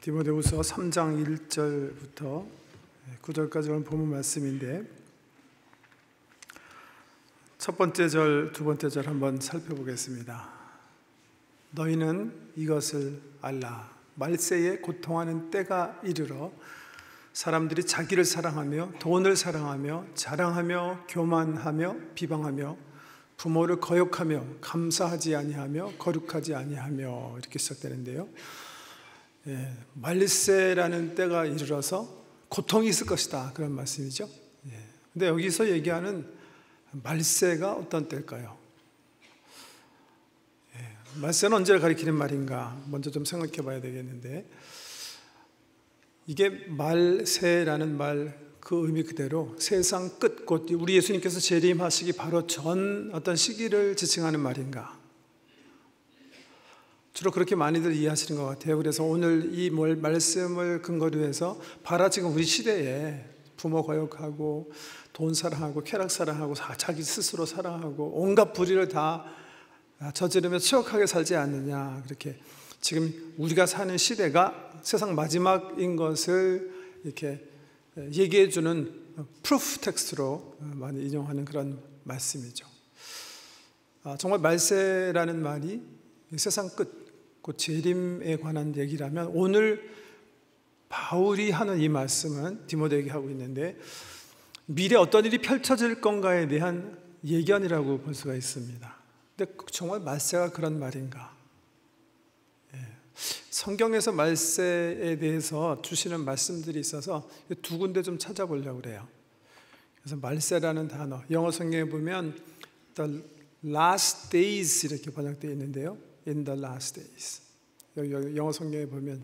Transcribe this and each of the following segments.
디모데후서 3장 1절부터 9절까지 오늘 본문 말씀인데, 첫 번째 절, 두 번째 절 한번 살펴보겠습니다. 너희는 이것을 알라. 말세에 고통하는 때가 이르러 사람들이 자기를 사랑하며 돈을 사랑하며 자랑하며 교만하며 비방하며 부모를 거역하며 감사하지 아니하며 거룩하지 아니하며, 이렇게 시작되는데요. 말세라는 때가 이르러서 고통이 있을 것이다, 그런 말씀이죠. 근데 여기서 얘기하는 말세가 어떤 때일까요? 말세는 언제를 가리키는 말인가 먼저 좀 생각해 봐야 되겠는데, 이게 말세라는 말 그 의미 그대로 세상 끝, 곧 우리 예수님께서 재림하시기 바로 전 어떤 시기를 지칭하는 말인가, 주로 그렇게 많이들 이해하시는 것 같아요. 그래서 오늘 이 말씀을 근거로 해서 바로 지금 우리 시대에 부모 거역하고 돈 사랑하고 쾌락 사랑하고 자기 스스로 사랑하고 온갖 불의를 다 저지르며 추억하게 살지 않느냐, 그렇게 지금 우리가 사는 시대가 세상 마지막인 것을 이렇게 얘기해 주는 프루프 텍스트로 많이 인용하는 그런 말씀이죠. 정말 말세라는 말이 세상 끝, 곧 재림에 관한 얘기라면, 오늘 바울이 하는 이 말씀은 디모데에게 하고 있는데, 미래 어떤 일이 펼쳐질 건가에 대한 예견이라고 볼 수가 있습니다. 근데 정말 말세가 그런 말인가? 성경에서 말세에 대해서 주시는 말씀들이 있어서 두 군데 좀 찾아보려고 그래요. 그래서 말세라는 단어, 영어 성경에 보면 The last days 이렇게 번역되어 있는데요. In the last days. 영어 성경에 보면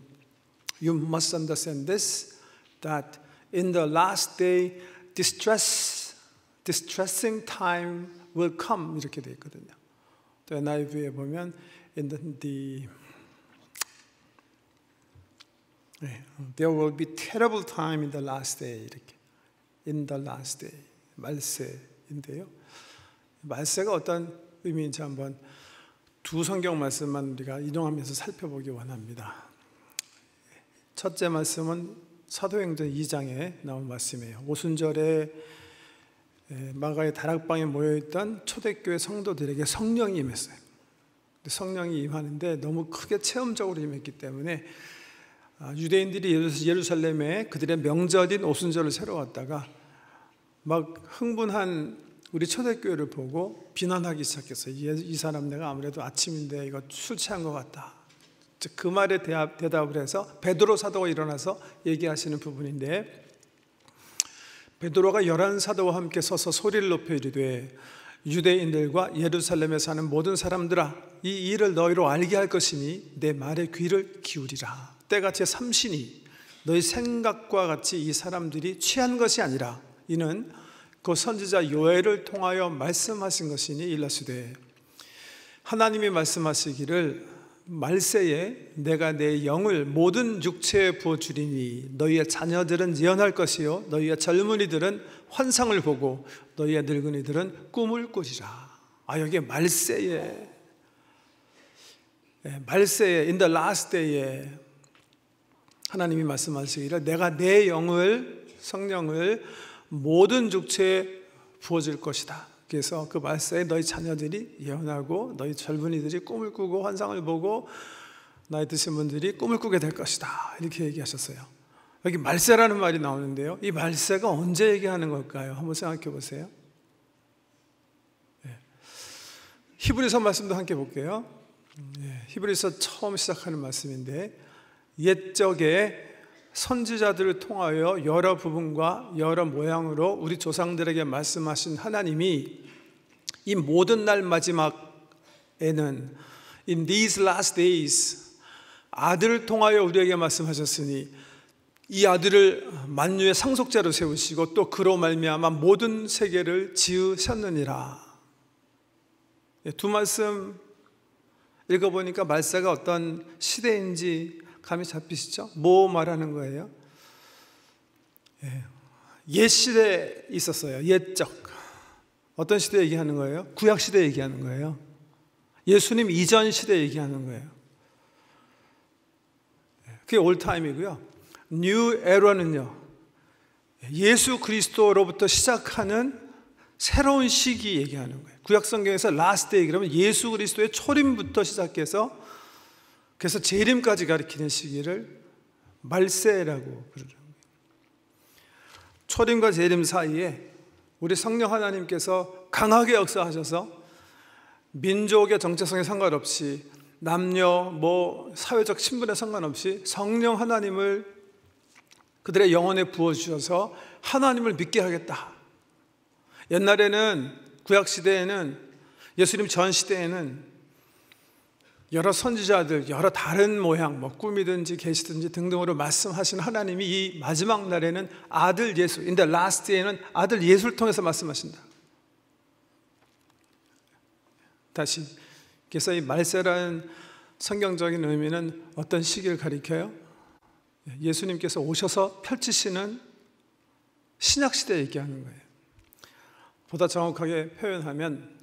You must understand this, that in the last day distressing time will come, 이렇게 되어 있거든요. 또 NIV에 보면 There will be terrible time in the last day, 이렇게. In the last day, 말세인데요. 말세가 어떤 의미인지 한번 두 성경 말씀만 우리가 인용하면서 살펴보기 원합니다. 첫째 말씀은 사도행전 2장에 나온 말씀이에요. 오순절에 마가의 다락방에 모여있던 초대교회 성도들에게 성령이 임했어요. 성령이 임하는데 너무 크게 체험적으로 임했기 때문에 유대인들이 예루살렘에 그들의 명절인 오순절을 새러 왔다가 막 흥분한 우리 초대교회를 보고 비난하기 시작했어요. 이 사람 내가 아무래도 아침인데 이거 술 취한 것 같다. 그 말에 대답을 해서 베드로 사도가 일어나서 얘기하시는 부분인데, 베드로가 11사도와 함께 서서 소리를 높여 이르되 유대인들과 예루살렘에 사는 모든 사람들아, 이 일을 너희로 알게 할 것이니 내 말에 귀를 기울이라. 때가 제3시니 너희 생각과 같이 이 사람들이 취한 것이 아니라 이는 그 선지자 요엘을 통하여 말씀하신 것이니 일러시되, 하나님이 말씀하시기를 말세에 내가 내 영을 모든 육체에 부어주리니 너희의 자녀들은 예언할 것이요 너희의 젊은이들은 환상을 보고 너희의 늙은이들은 꿈을 꾸리라. 여기에 말세에 in the last day에 하나님이 말씀하시기를 내가 내 영을, 성령을 모든 육체에 부어줄 것이다. 그래서 그 말세에 너희 자녀들이 예언하고 너희 젊은이들이 꿈을 꾸고 환상을 보고 나이 드신 분들이 꿈을 꾸게 될 것이다, 이렇게 얘기하셨어요. 여기 말세라는 말이 나오는데요, 이 말세가 언제 얘기하는 걸까요? 한번 생각해 보세요. 히브리서 말씀도 함께 볼게요. 히브리서 처음 시작하는 말씀인데, 옛적에 선지자들을 통하여 여러 부분과 여러 모양으로 우리 조상들에게 말씀하신 하나님이 이 모든 날 마지막에는 In these last days 아들을 통하여 우리에게 말씀하셨으니 이 아들을 만유의 상속자로 세우시고 또 그로 말미암아 모든 세계를 지으셨느니라. 두 말씀 읽어보니까 말세가 어떤 시대인지 감이 잡히시죠? 뭐 말하는 거예요? 옛 시대에 있었어요. 옛적. 어떤 시대 얘기하는 거예요? 구약 시대 얘기하는 거예요. 예수님 이전 시대 얘기하는 거예요. 그게 올타임이고요. 뉴 에러는요, 예수 그리스도로부터 시작하는 새로운 시기 얘기하는 거예요. 구약 성경에서 라스트 데이 그러면 예수 그리스도의 초림부터 시작해서 그래서 재림까지 가리키는 시기를 말세라고 부르는 거예요. 초림과 재림 사이에 우리 성령 하나님께서 강하게 역사하셔서 민족의 정체성에 상관없이 남녀 사회적 신분에 상관없이 성령 하나님을 그들의 영혼에 부어주셔서 하나님을 믿게 하겠다. 옛날에는 구약 시대에는 예수님 전 시대에는 여러 선지자들 여러 다른 모양 꿈이든지 계시든지 등등으로 말씀하신 하나님이 이 마지막 날에는 아들 예수 in the last day에는 아들 예수를 통해서 말씀하신다. 다시 그래서 이 말세라는 성경적인 의미는 어떤 시기를 가리켜요? 예수님께서 오셔서 펼치시는 신약시대 얘기하는 거예요. 보다 정확하게 표현하면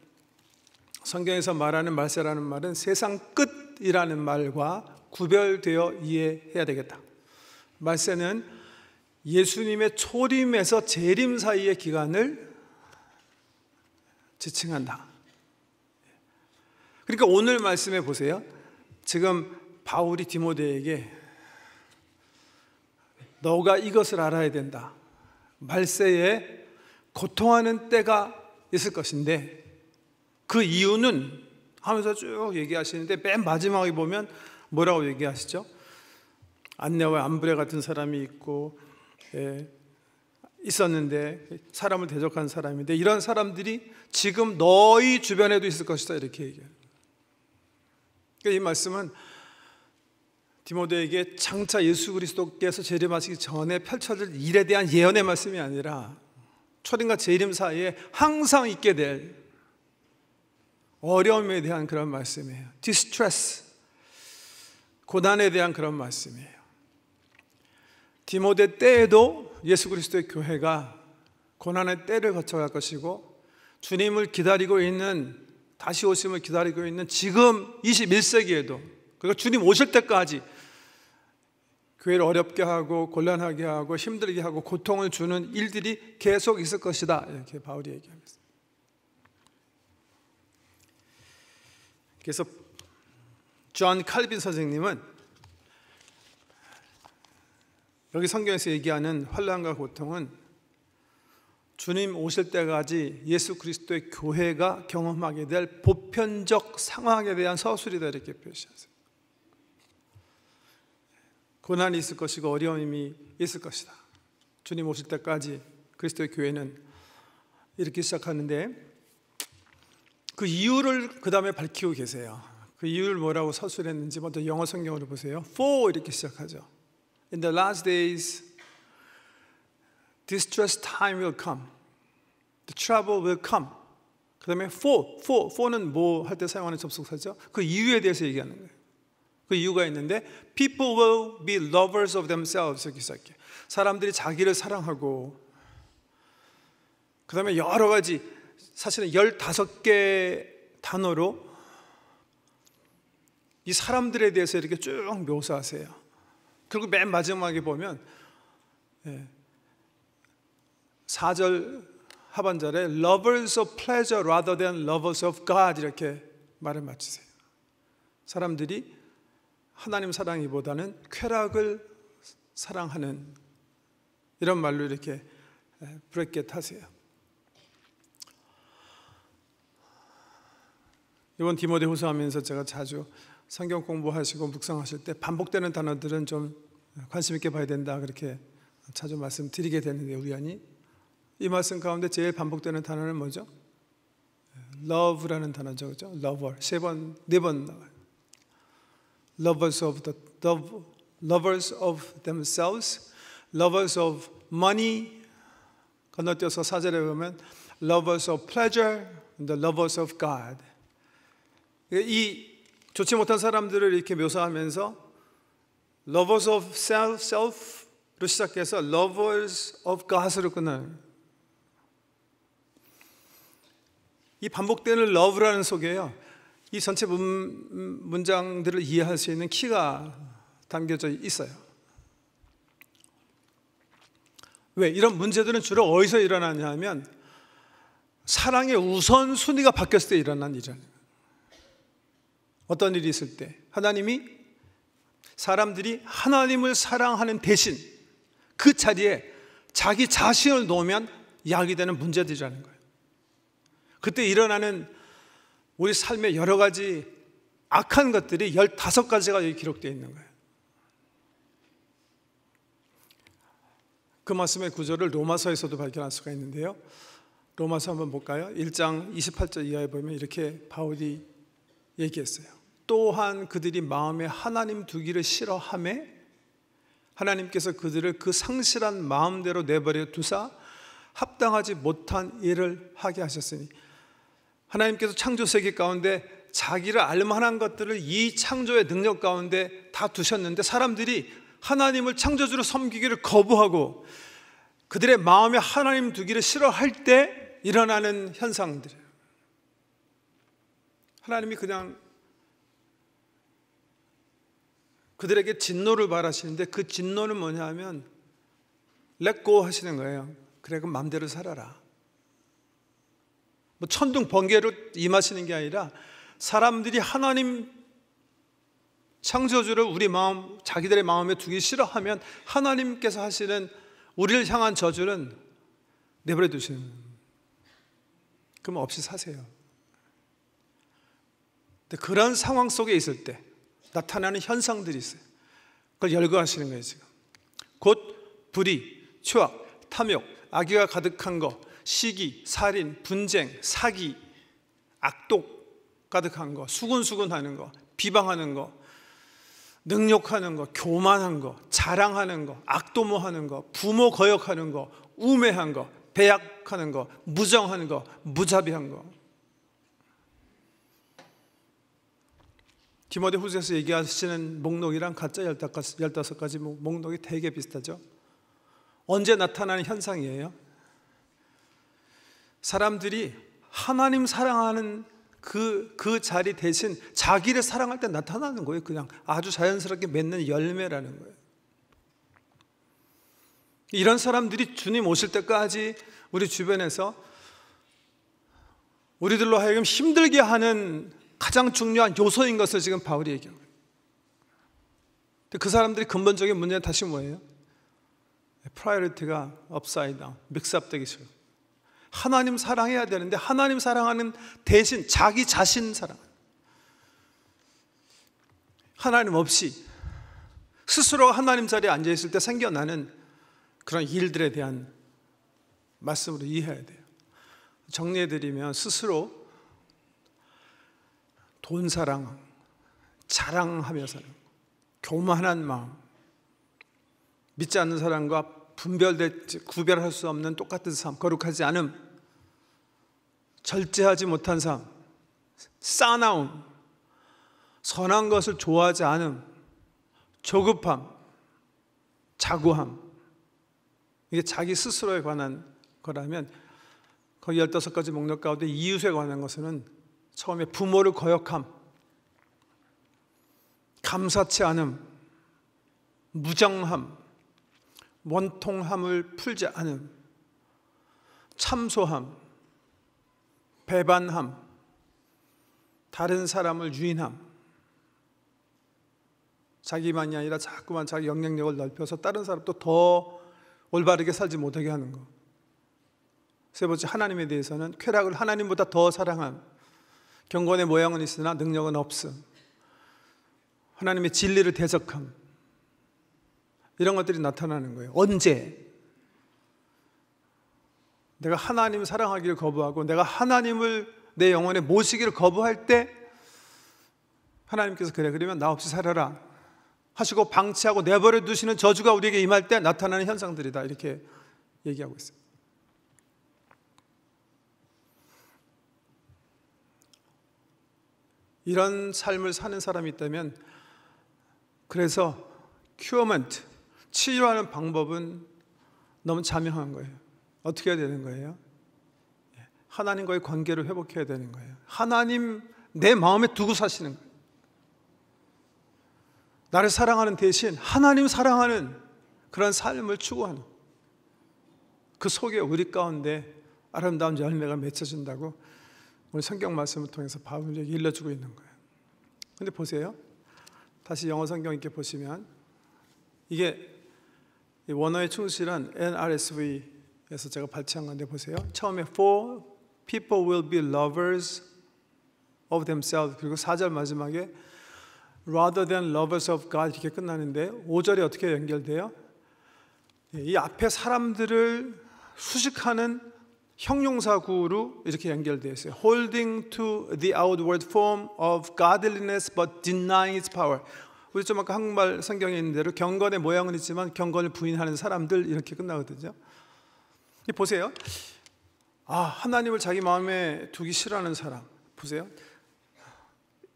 성경에서 말하는 말세라는 말은 세상 끝이라는 말과 구별되어 이해해야 되겠다. 말세는 예수님의 초림에서 재림 사이의 기간을 지칭한다. 그러니까 오늘 말씀해 보세요. 지금 바울이 디모데에게 너가 이것을 알아야 된다. 말세에 고통하는 때가 있을 것인데 그 이유는 하면서 쭉 얘기하시는데 맨 마지막에 보면 뭐라고 얘기하시죠? 안네와 암브레 같은 사람이 있고 있었는데 사람을 대적한 사람인데 이런 사람들이 지금 너희 주변에도 있을 것이다 이렇게 얘기해요. 그러니까 이 말씀은 디모데에게 장차 예수 그리스도께서 재림하시기 전에 펼쳐질 일에 대한 예언의 말씀이 아니라 초림과 재림 사이에 항상 있게 될 어려움에 대한 그런 말씀이에요. 디스트레스, 고난에 대한 그런 말씀이에요. 디모데 때에도 예수 그리스도의 교회가 고난의 때를 거쳐갈 것이고 주님을 기다리고 있는 다시 오심을 기다리고 있는 지금 21세기에도 그리고 주님 오실 때까지 교회를 어렵게 하고 곤란하게 하고 힘들게 하고 고통을 주는 일들이 계속 있을 것이다 이렇게 바울이 얘기하고 있습니다. 그래서 존 칼빈 선생님은 여기 성경에서 얘기하는 환난과 고통은 주님 오실 때까지 예수 그리스도의 교회가 경험하게 될 보편적 상황에 대한 서술이다 이렇게 표시하세요. 고난이 있을 것이고 어려움이 있을 것이다. 주님 오실 때까지 그리스도의 교회는 이렇게 시작하는데 그 이유를 그 다음에 밝히고 계세요. 그 이유를 뭐라고 서술했는지 먼저 영어 성경으로 보세요. For 이렇게 시작하죠. In the last days, distress time will come. The trouble will come. 그 다음에 for는 뭐 할 때 사용하는 접속사죠? 그 이유에 대해서 얘기하는 거예요. 그 이유가 있는데 people will be lovers of themselves 이렇게 시작해요. 사람들이 자기를 사랑하고 그 다음에 여러 가지 사실은 15개 단어로 이 사람들에 대해서 이렇게 쭉 묘사하세요. 그리고 맨 마지막에 보면 4절 하반절에 lovers of pleasure rather than lovers of God 이렇게 말을 마치세요. 사람들이 하나님 사랑이보다는 쾌락을 사랑하는 이런 말로 이렇게 브레이켓 하세요. 이번 디모데후서 하면서 제가 자주 성경 공부하시고 묵상하실 때 반복되는 단어들은 좀 관심 있게 봐야 된다 그렇게 자주 말씀드리게 되는데 우연히 이 말씀 가운데 제일 반복되는 단어는 뭐죠? love라는 단어죠, 그렇죠? lover 4번 나와요. lovers of themselves, lovers of money. 건너뛰어서 4절에 보면 lovers of pleasure, the lovers of God. 이 좋지 못한 사람들을 이렇게 묘사하면서 lovers of self로 시작해서 lovers of God으로 끝나요. 이 반복되는 love라는 속에요. 이 전체 문장들을 이해할 수 있는 키가 담겨져 있어요. 왜? 이런 문제들은 주로 어디서 일어나냐 하면 사랑의 우선순위가 바뀌었을 때 일어난 일이잖아요. 어떤 일이 있을 때 사람들이 하나님을 사랑하는 대신 그 자리에 자기 자신을 놓으면 야기되는 문제들이라는 거예요. 그때 일어나는 우리 삶의 여러 가지 악한 것들이 15가지가 여기 기록되어 있는 거예요. 그 말씀의 구절을 로마서에서도 발견할 수가 있는데요. 로마서 한번 볼까요? 1장 28절 이하에 보면 이렇게 바울이 얘기했어요. 또한 그들이 마음에 하나님 두기를 싫어하매 하나님께서 그들을 그 상실한 마음대로 내버려 두사 합당하지 못한 일을 하게 하셨으니, 하나님께서 창조 세계 가운데 자기를 알만한 것들을 이 창조의 능력 가운데 다 두셨는데 사람들이 하나님을 창조주로 섬기기를 거부하고 그들의 마음에 하나님 두기를 싫어할 때 일어나는 현상들이에요. 하나님이 그냥 그들에게 진노를 바라시는데 그 진노는 뭐냐 하면 let go 하시는 거예요. 그래, 그럼 마음대로 살아라. 뭐 천둥 번개로 임하시는 게 아니라 사람들이 하나님 창조주를 우리 마음, 자기들의 마음에 두기 싫어하면 하나님께서 하시는 우리를 향한 저주는 내버려 두시는 거예요. 그럼 없이 사세요. 근데 그런 상황 속에 있을 때 나타나는 현상들이 있어요. 그걸 열거하시는 거예요. 지금 곧 불의, 추악, 탐욕, 악의가 가득한 거, 시기, 살인, 분쟁, 사기, 악독 가득한 거, 수군수군하는 거, 비방하는 거, 능욕하는 거, 교만한 거, 자랑하는 거, 악도모하는 거, 부모 거역하는 거, 우매한 거, 배약하는 거, 무정한 거, 무자비한 거. 디모데후서에서 얘기하시는 목록이랑 가짜 15가지 목록이 되게 비슷하죠. 언제 나타나는 현상이에요? 사람들이 하나님 사랑하는 그 자리 대신 자기를 사랑할 때 나타나는 거예요. 그냥 아주 자연스럽게 맺는 열매라는 거예요. 이런 사람들이 주님 오실 때까지 우리 주변에서 우리들로 하여금 힘들게 하는 가장 중요한 요소인 것을 지금 바울이 얘기하는 거예요. 그 사람들이 근본적인 문제는 다시 뭐예요? 프라이어리티가 업사이드 다운, 믹스업되기 싫어요. 하나님 사랑해야 되는데 하나님 사랑하는 대신 자기 자신 사랑, 하나님 없이 스스로가 하나님 자리에 앉아있을 때 생겨나는 그런 일들에 대한 말씀으로 이해해야 돼요. 정리해드리면 스스로 돈 사랑, 자랑하며 사는, 교만한 마음, 믿지 않는 사람과 구별할 수 없는 똑같은 삶, 거룩하지 않음, 절제하지 못한 삶, 싸나움, 선한 것을 좋아하지 않음, 조급함, 자고함. 이게 자기 스스로에 관한 거라면 거기 15가지 목록 가운데 이웃에 관한 것은 처음에 부모를 거역함, 감사치 않음, 무정함, 원통함을 풀지 않음, 참소함, 배반함, 다른 사람을 유인함, 자기만이 아니라 자꾸만 자기 영향력을 넓혀서 다른 사람도 더 올바르게 살지 못하게 하는 것. 세 번째, 하나님에 대해서는 쾌락을 하나님보다 더 사랑함, 경건의 모양은 있으나 능력은 없음, 하나님의 진리를 대적함, 이런 것들이 나타나는 거예요. 언제? 내가 하나님 사랑하기를 거부하고 내가 하나님을 내 영혼에 모시기를 거부할 때 하나님께서 그러면 나 없이 살아라 하시고 방치하고 내버려 두시는 저주가 우리에게 임할 때 나타나는 현상들이다, 이렇게 얘기하고 있어요. 이런 삶을 사는 사람이 있다면, 그래서 큐어먼트, 치유하는 방법은 너무 자명한 거예요. 어떻게 해야 되는 거예요? 하나님과의 관계를 회복해야 되는 거예요. 하나님 내 마음에 두고 사시는 거예요. 나를 사랑하는 대신 하나님 사랑하는 그런 삶을 추구하는. 그 속에 우리 가운데 아름다운 열매가 맺혀진다고 오늘 성경 말씀을 통해서 바울이 일러주고 있는 거예요. 근데 보세요. 다시 영어 성경 이렇게 보시면 이게 원어에 충실한 NRSV에서 제가 발췌한 건데 보세요. 처음에 For people will be lovers of themselves, 그리고 4절 마지막에 rather than lovers of God 이렇게 끝나는데 5절이 어떻게 연결돼요? 이 앞에 사람들을 수식하는 형용사구로 이렇게 연결되어 있어요. Holding to the outward form of godliness but denying its power. 우리 좀 아까 한국말 성경에 있는 대로 경건의 모양은 있지만 경건을 부인하는 사람들 이렇게 끝나거든요. 보세요. 하나님을 자기 마음에 두기 싫어하는 사람 보세요.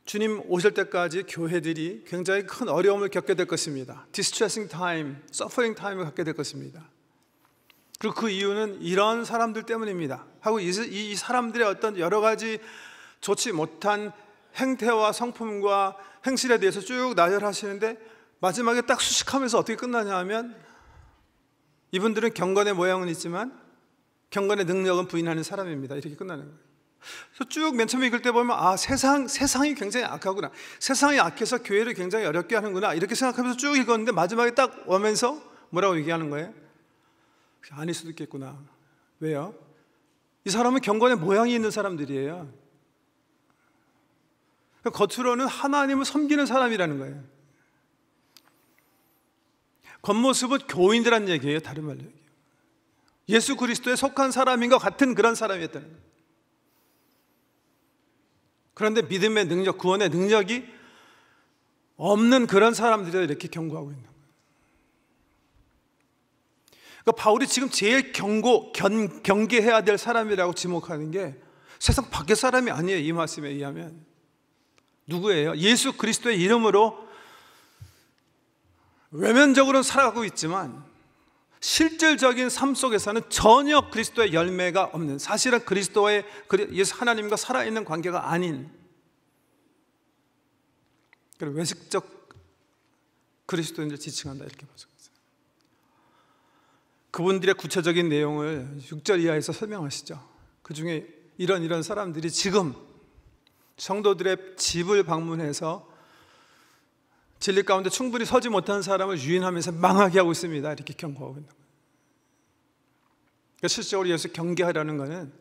주님 오실 때까지 교회들이 굉장히 큰 어려움을 겪게 될 것입니다. Distressing time, suffering time을 갖게 될 것입니다. 그리고 그 이유는 이런 사람들 때문입니다. 하고 이 사람들의 어떤 여러 가지 좋지 못한 행태와 성품과 행실에 대해서 쭉 나열하시는데 마지막에 딱 수식하면서 어떻게 끝나냐 하면 이분들은 경건의 모양은 있지만 경건의 능력은 부인하는 사람입니다. 이렇게 끝나는 거예요. 그래서 쭉 맨 처음에 읽을 때 보면 세상이 굉장히 악하구나, 세상이 악해서 교회를 굉장히 어렵게 하는구나 이렇게 생각하면서 쭉 읽었는데 마지막에 딱 오면서 뭐라고 얘기하는 거예요? 아닐 수도 있겠구나. 왜요? 이 사람은 경건의 모양이 있는 사람들이에요. 겉으로는 하나님을 섬기는 사람이라는 거예요. 겉모습은 교인들란 얘기예요. 다른 말로 얘기해요. 예수 그리스도에 속한 사람인 것 같은 그런 사람이었다는 거예요. 그런데 믿음의 능력, 구원의 능력이 없는 그런 사람들이 이렇게 경고하고 있는 거예요. 그러니까 바울이 지금 제일 경계해야 될 사람이라고 지목하는 게 세상 밖의 사람이 아니에요. 이 말씀에 의하면 누구예요? 예수 그리스도의 이름으로 외면적으로는 살아가고 있지만 실질적인 삶 속에서는 전혀 그리스도의 열매가 없는, 사실은 그리스도의 예수 하나님과 살아있는 관계가 아닌 그런 외식적 그리스도인을 지칭한다 이렇게 보죠. 그분들의 구체적인 내용을 6절 이하에서 설명하시죠. 그 중에 이런 사람들이 지금 성도들의 집을 방문해서 진리 가운데 충분히 서지 못한 사람을 유인하면서 망하게 하고 있습니다. 이렇게 경고하고 있는 거예요. 그러니까 실질적으로 여기서 경계하라는 것은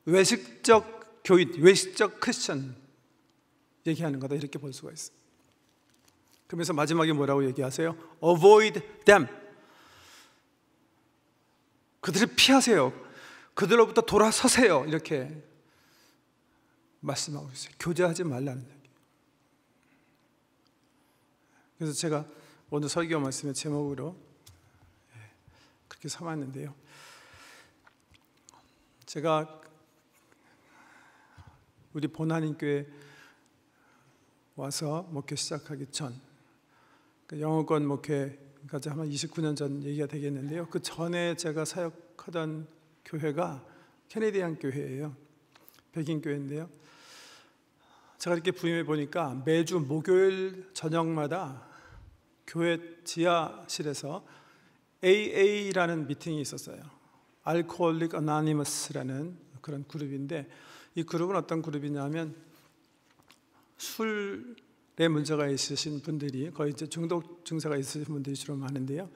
외식적 교인, 외식적 크리스천 얘기하는 거다 이렇게 볼 수가 있어요. 그러면서 마지막에 뭐라고 얘기하세요? Avoid them. 그들을 피하세요. 그들로부터 돌아서세요. 이렇게 말씀하고 있어요. 교제하지 말라는 얘기. 그래서 제가 오늘 설교 말씀의 제목으로 그렇게 삼았는데요. 제가 우리 본한인교회 와서 목회 시작하기 전 영어권 목회까지 아마 29년 전 얘기가 되겠는데요. 그 전에 제가 사역하던 교회가 캐네디안 교회예요. 백인 교회인데요. 제가 이렇게 부임해 보니까 매주 목요일 저녁마다 교회 지하실에서 AA라는 미팅이 있었어요. Alcoholic Anonymous라는 그런 그룹인데 이 그룹은 어떤 그룹이냐면 술에 문제가 있으신 분들이 거의 이제 중독 증세가 있으신 분들이 주로 많은데요.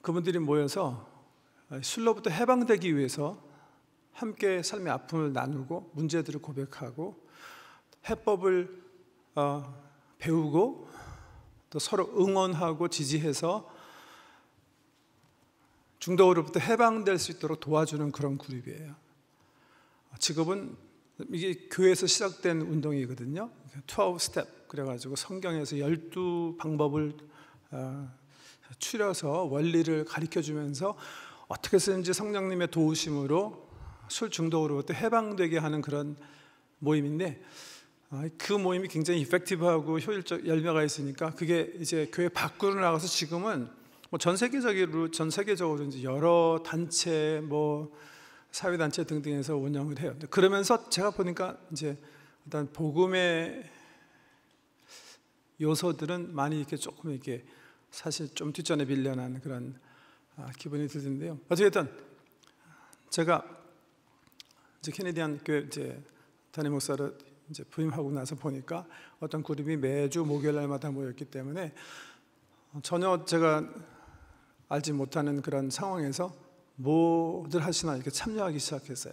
그분들이 모여서 술로부터 해방되기 위해서 함께 삶의 아픔을 나누고 문제들을 고백하고 해법을 배우고 또 서로 응원하고 지지해서 중독으로부터 해방될 수 있도록 도와주는 그런 그룹이에요. 지금은 이게 교회에서 시작된 운동이거든요. 12스텝 그래가지고 성경에서 12방법을 추려서 원리를 가르쳐주면서 어떻게 쓰는지 성령님의 도우심으로 술 중독으로부터 해방되게 하는 그런 모임인데 그 모임이 굉장히 이펙티브하고 효율적 열매가 있으니까 그게 이제 교회 밖으로 나가서 지금은 뭐 전 세계적으로 이제 여러 단체 뭐 사회 단체 등등에서 운영을 해요. 그러면서 제가 보니까 이제 일단 복음의 요소들은 많이 이렇게 조금 이렇게 사실 좀 뒷전에 밀려난 그런 기분이 들던데요. 어쨌든 제가 이제 케네디안 교회 이제 담임 목사로 이제 부임하고 나서 보니까 어떤 그룹이 매주 목요일 날마다 모였기 때문에 전혀 제가 알지 못하는 그런 상황에서 뭐들 하시나 이렇게 참여하기 시작했어요.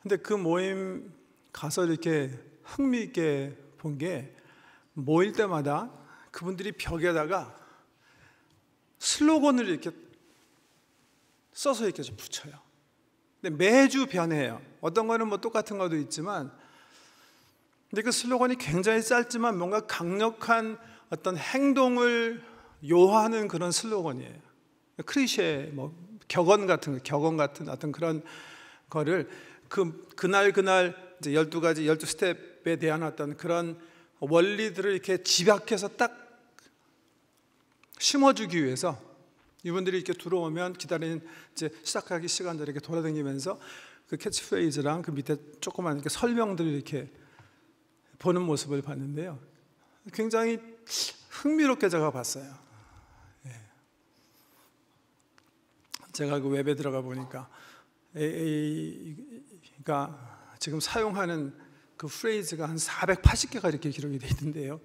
근데 그 모임 가서 이렇게 흥미있게 본 게 모일 때마다 그분들이 벽에다가 슬로건을 이렇게 써서 이렇게 좀 붙여요. 근데 매주 변해요. 어떤 거는 뭐 똑같은 것도 있지만, 근데 그 슬로건이 굉장히 짧지만 뭔가 강력한 어떤 행동을 요하는 그런 슬로건이에요. 클리셰, 뭐 격언 같은 어떤 그런 거를 그날 이제 12가지 12스텝에 대한 어떤 그런 원리들을 이렇게 집약해서 딱 심어주기 위해서 이분들이 이렇게 들어오면 기다리는 이제 시작하기 시간 전에 이렇게 돌아다니면서 그 캐치프레이즈랑 그 밑에 조그만 이렇게 설명들을 이렇게 보는 모습을 봤는데요. 굉장히 흥미롭게 제가 봤어요. 제가 그 웹에 들어가 보니까 AA가 지금 사용하는 그 프레이즈가 한 480개가 이렇게 기록이 되어 있는데요.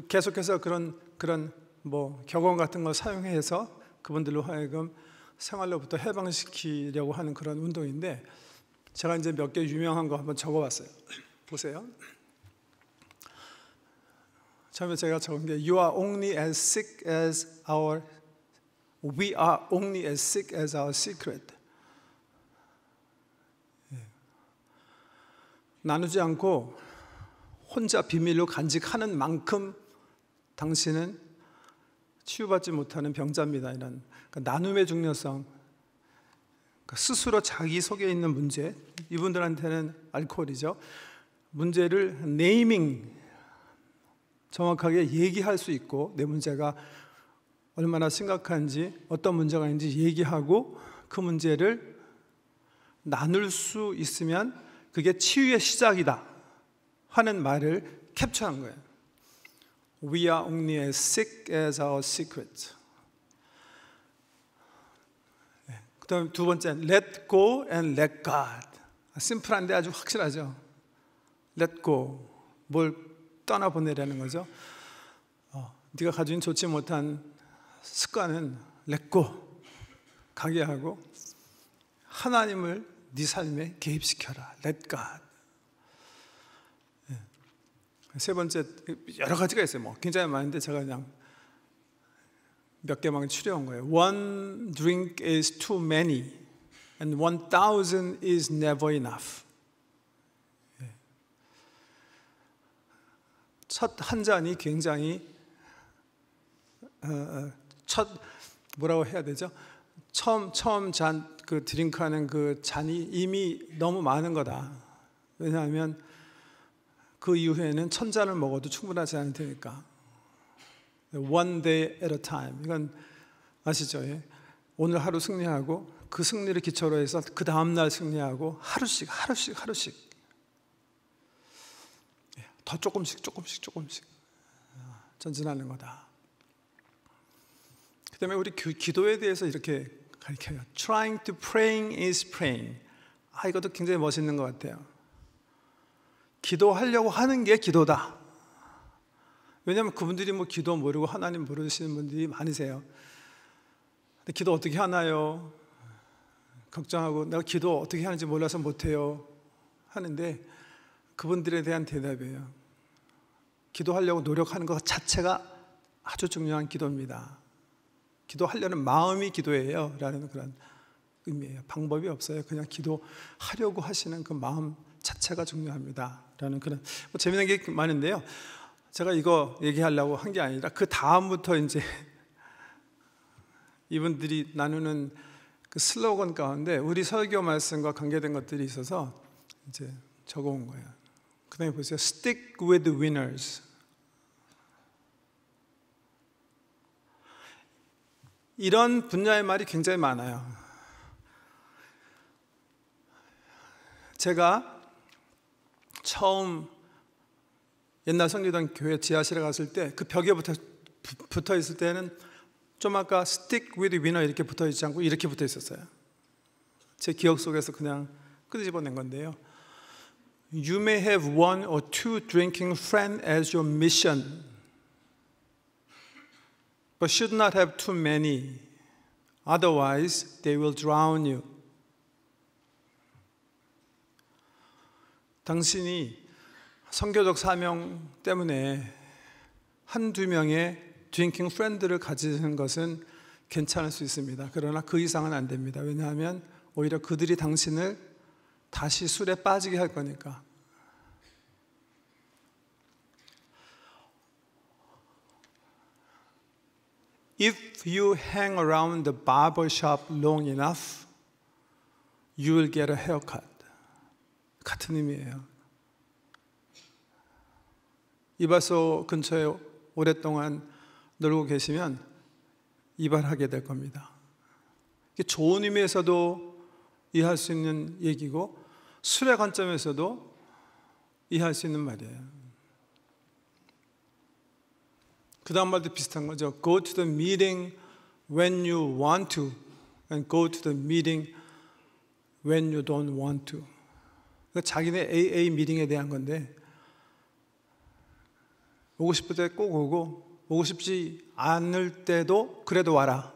계속해서 그런 뭐 격언 같은 걸 사용해서 그분들로 하여금 생활로부터 해방시키려고 하는 그런 운동인데, 제가 이제 몇 개 유명한 거 한번 적어봤어요. 보세요. 처음에 제가 적은 게 We are only as sick as our secret. 나누지 않고 혼자 비밀로 간직하는 만큼 당신은 치유받지 못하는 병자입니다. 이런 그러니까 나눔의 중요성, 그러니까 스스로 자기 속에 있는 문제, 이분들한테는 알코올이죠. 문제를 네이밍, 정확하게 얘기할 수 있고 내 문제가 얼마나 심각한지 어떤 문제가 있는지 얘기하고 그 문제를 나눌 수 있으면 그게 치유의 시작이다 하는 말을 캡처한 거예요. We are only as sick as our secret. 그 다음 두 번째, let go and let God. 심플한데 아주 확실하죠. let go, 뭘 떠나보내라는 거죠. 네가 가진 좋지 못한 습관은 let go, 가게 하고 하나님을 네 삶에 개입시켜라. let God. 세 번째, 여러 가지가 있어요. 뭐 굉장히 많은데 제가 그냥 몇 개만 추려온 거예요. One drink is too many, and 1,000 is never enough. 첫 한 잔이 굉장히 뭐라고 해야 되죠? 처음 잔 그 드링크하는 그 잔이 이미 너무 많은 거다. 왜냐하면 그 이후에는 1,000잔을 먹어도 충분하지 않을 테니까. One day at a time. 이건 아시죠? 오늘 하루 승리하고 그 승리를 기초로 해서 그 다음날 승리하고 하루씩 더 조금씩 전진하는 거다. 그 다음에 우리 기도에 대해서 이렇게 가르쳐요. Trying to praying is praying. 이것도 굉장히 멋있는 것 같아요. 기도하려고 하는 게 기도다. 왜냐하면 그분들이 뭐 기도 모르고 하나님 모르시는 분들이 많으세요. 근데 기도 어떻게 하나요? 걱정하고 내가 기도 어떻게 하는지 몰라서 못해요 하는데, 그분들에 대한 대답이에요. 기도하려고 노력하는 것 자체가 아주 중요한 기도입니다. 기도하려는 마음이 기도예요 라는 그런 의미예요. 방법이 없어요. 그냥 기도하려고 하시는 그 마음 자체가 중요합니다 라는 그런 뭐 재미난 게 많은데요. 제가 이거 얘기하려고 한 게 아니라 그 다음부터 이제 이분들이 나누는 그 슬로건 가운데 우리 설교 말씀과 관계된 것들이 있어서 이제 적어온 거예요. 그 다음에 보세요. Stick with the winners. 이런 분야의 말이 굉장히 많아요. 제가 처음 옛날 성리던 교회 지하실에 갔을 때 그 벽에 붙어 있을 때는 좀 아까 stick with winner 이렇게 붙어 있지 않고 이렇게 붙어 있었어요. 제 기억 속에서 그냥 끄집어낸 건데요. You may have one or two drinking friends as your mission, but should not have too many. Otherwise, they will drown you. 당신이 선교적 사명 때문에 한두 명의 드링킹 프렌드를 가지는 것은 괜찮을 수 있습니다. 그러나 그 이상은 안 됩니다. 왜냐하면 오히려 그들이 당신을 다시 술에 빠지게 할 거니까. If you hang around the barber shop long enough, you will get a haircut. 같은 의미예요. 이발소 근처에 오랫동안 놀고 계시면 이발하게 될 겁니다. 이게 좋은 의미에서도 이해할 수 있는 얘기고 술의 관점에서도 이해할 수 있는 말이에요. 그 다음 말도 비슷한 거죠. Go to the meeting when you want to and go to the meeting when you don't want to. 자기네 AA 미팅에 대한 건데 오고 싶을 때 꼭 오고 오고 싶지 않을 때도 그래도 와라.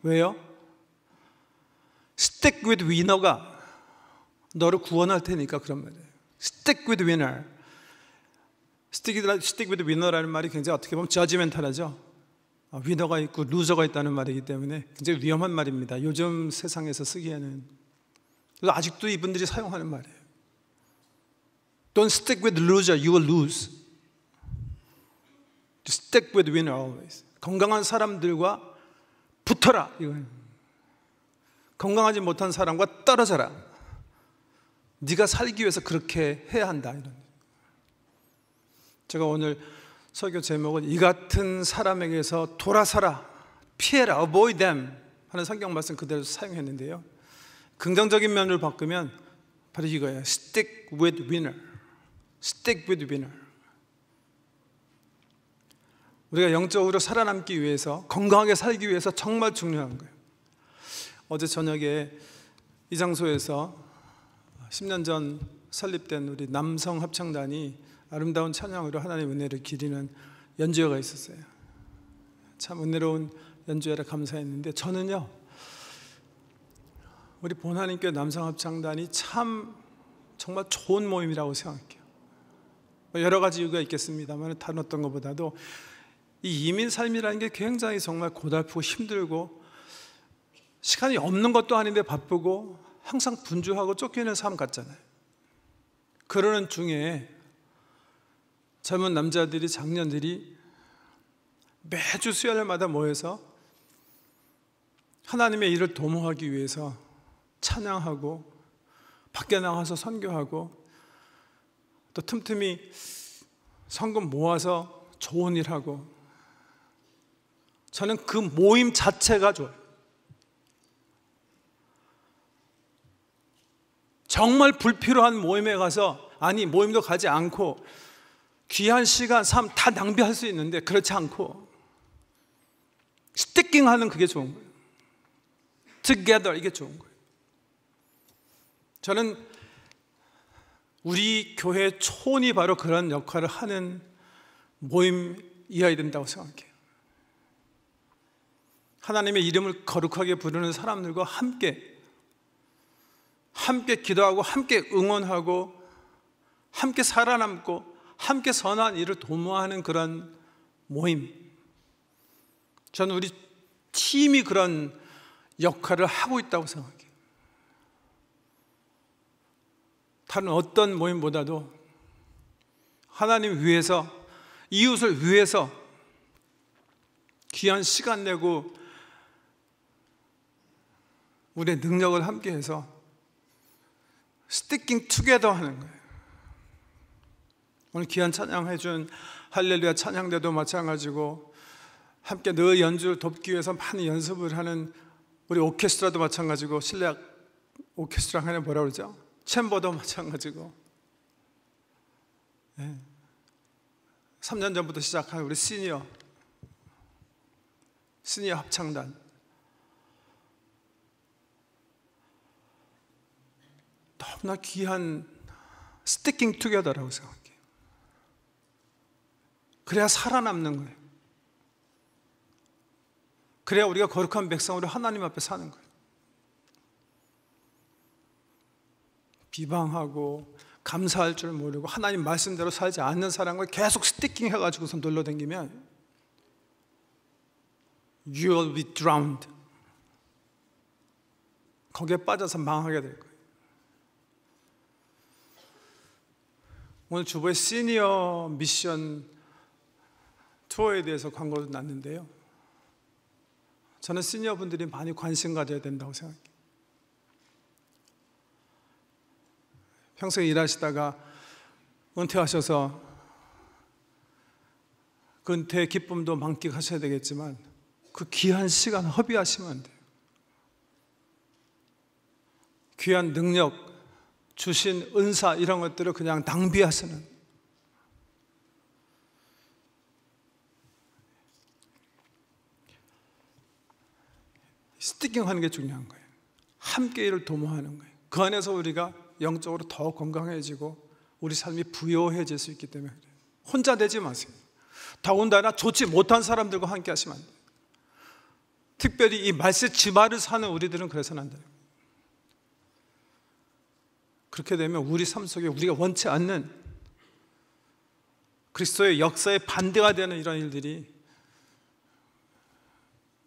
왜요? Stick with winner가 너를 구원할 테니까 그런 말이에요. Stick with winner. Stick with winner라는 말이 굉장히 어떻게 보면 저지멘탈하죠. 위너가 있고 루저가 있다는 말이기 때문에 굉장히 위험한 말입니다. 요즘 세상에서 쓰기에는. 그래서 아직도 이분들이 사용하는 말이에요. Don't stick with loser, you will lose. Stick with winner always. 건강한 사람들과 붙어라. 이거예요. 건강하지 못한 사람과 떨어져라. 네가 살기 위해서 그렇게 해야 한다. 이런. 제가 오늘 설교 제목은 이 같은 사람에게서 돌아서라, 피해라, avoid them 하는 성경 말씀 그대로 사용했는데요. 긍정적인 면을 바꾸면 바로 이거예요. Stick with winner. Stick with winner. 우리가 영적으로 살아남기 위해서, 건강하게 살기 위해서 정말 중요한 거예요. 어제 저녁에 이 장소에서 10년 전 설립된 우리 남성 합창단이 아름다운 찬양으로 하나님의 은혜를 기리는 연주회가 있었어요. 참 은혜로운 연주회라 감사했는데 저는요, 우리 본하님교회 남성합창단이 참 정말 좋은 모임이라고 생각해요. 여러 가지 이유가 있겠습니다만 다른 어떤 것보다도 이 이민 삶이라는 게 굉장히 정말 고달프고 힘들고 시간이 없는 것도 아닌데 바쁘고 항상 분주하고 쫓기는 삶 같잖아요. 그러는 중에 젊은 남자들이, 장년들이 매주 수요일마다 모여서 하나님의 일을 도모하기 위해서 찬양하고 밖에 나가서 선교하고 또 틈틈이 성금 모아서 좋은 일하고, 저는 그 모임 자체가 좋아요. 정말 불필요한 모임에 가서, 아니 모임도 가지 않고 귀한 시간, 삶 다 낭비할 수 있는데 그렇지 않고 스티킹 하는 그게 좋은 거예요. Together, 이게 좋은 거예요. 저는 우리 교회 초원이 바로 그런 역할을 하는 모임이어야 된다고 생각해요. 하나님의 이름을 거룩하게 부르는 사람들과 함께 기도하고 함께 응원하고 함께 살아남고 함께 선한 일을 도모하는 그런 모임. 저는 우리 팀이 그런 역할을 하고 있다고 생각해요. 다른 어떤 모임보다도 하나님 위해서, 이웃을 위해서 귀한 시간 내고 우리의 능력을 함께해서 스티킹 투게더 하는 거예요. 오늘 귀한 찬양해 준 할렐루야 찬양대도 마찬가지고 함께 늘 연주를 돕기 위해서 많이 연습을 하는 우리 오케스트라도 마찬가지고, 실내 오케스트라 하면 뭐라 그러죠? 챔버도 마찬가지고, 네. 3년 전부터 시작한 우리 시니어 합창단, 너무나 귀한 스티킹 투게더라고 생각해요. 그래야 살아남는 거예요. 그래야 우리가 거룩한 백성으로 하나님 앞에 사는 거예요. 비방하고 감사할 줄 모르고 하나님 말씀대로 살지 않는 사람을 계속 스티킹 해가지고서 놀러다니면 You will be drowned. 거기에 빠져서 망하게 될 거예요. 오늘 주보에 시니어 미션 투어에 대해서 광고도 났는데요, 저는 시니어 분들이 많이 관심 가져야 된다고 생각해요. 평소에 일하시다가 은퇴하셔서 그 은퇴의 기쁨도 만끽하셔야 되겠지만 그 귀한 시간 허비하시면 안 돼요. 귀한 능력, 주신 은사 이런 것들을 그냥 낭비하시는, 스티킹 하는 게 중요한 거예요. 함께 일을 도모하는 거예요. 그 안에서 우리가 영적으로 더 건강해지고 우리 삶이 부요해질 수 있기 때문에 그래요. 혼자 되지 마세요. 더군다나 좋지 못한 사람들과 함께 하시면 안 돼요. 특별히 이 말세 지마를 사는 우리들은 그래서는 안 돼요. 그렇게 되면 우리 삶 속에 우리가 원치 않는 그리스도의 역사에 반대가 되는 이런 일들이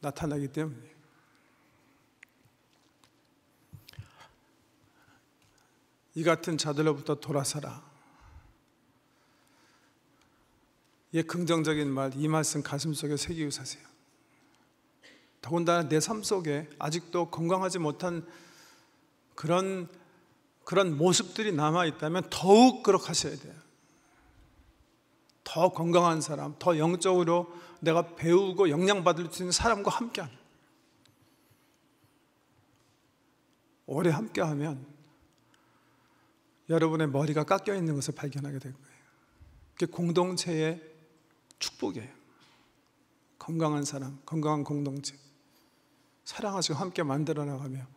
나타나기 때문에 이 같은 자들로부터 돌아서라. 이 긍정적인 말, 이 말씀 가슴 속에 새기고 사세요. 더군다나 내 삶 속에 아직도 건강하지 못한 그런 모습들이 남아있다면 더욱 그렇게 하셔야 돼요. 더 건강한 사람, 더 영적으로 내가 배우고 영향받을 수 있는 사람과 함께하는, 오래 함께하면 여러분의 머리가 깎여 있는 것을 발견하게 될 거예요. 그게 공동체의 축복이에요. 건강한 사람, 건강한 공동체, 사랑하시고 함께 만들어 나가며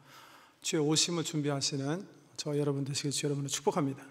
주의 오심을 준비하시는 저 여러분 되시길 주 여러분을 축복합니다.